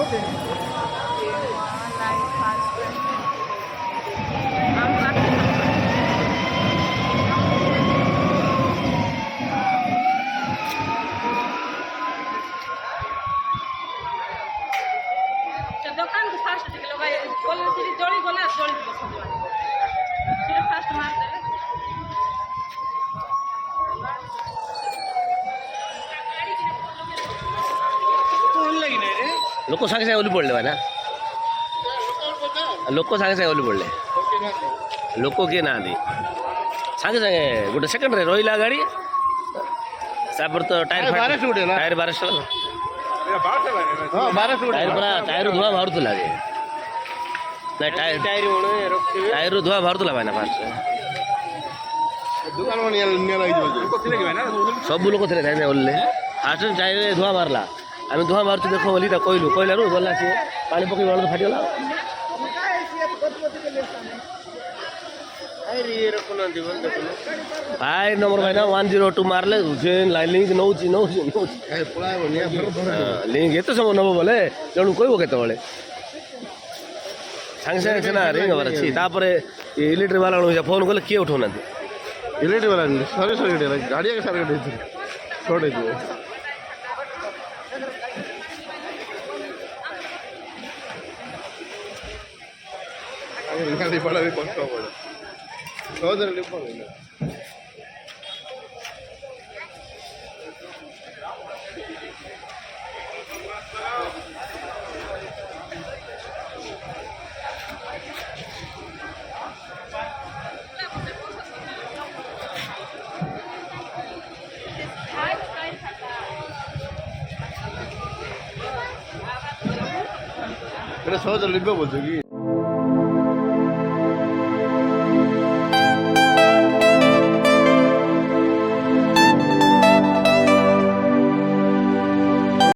ଦୋକାନ କୁ ଫାଷ୍ଟ ଟିକେ ଲଗାଇ ଗଲେ ସେଠି ଜଳି ଗଲେ ଜଳିଯିବ ସବୁଆଡେ ସେଟା ଫାଷ୍ଟ ମାରିଦେବେ लोक सागे सागे ओली पडले भाई ना लोक सागे सागे ओली पडले लोक किए ना सागे सागे गोटे सेकेंड रे रहा गाड़ी तापर तो टायर टायर 1200 टायर पूरा टायर धुआ बाहरुला टायर टायर धुआ बाहरुला भाई ना फास्ट सब लोक थे ओल्ले फास्ट टायर धुआ बाहरला आम धुआ बाहर देख बोली कहलु कहलु गला सी पा पकड़ बल फाटीगला भाई नंबर भाई ना 102 मारले लिंक नौ लिंक एत समय नब बोले जन कह के सांगे सांगे सीना रिंग हबार अच्छी इलेक्ट्रिक वाला फोन कले किए उठाऊना इलेक्ट्रिक वाला सर्विस गाड़ी सर्किट शॉर्ट हो गाड़ी पड़ा भी कष्ट पड़े सहजरे लिप सहजरे लिप बोलते कि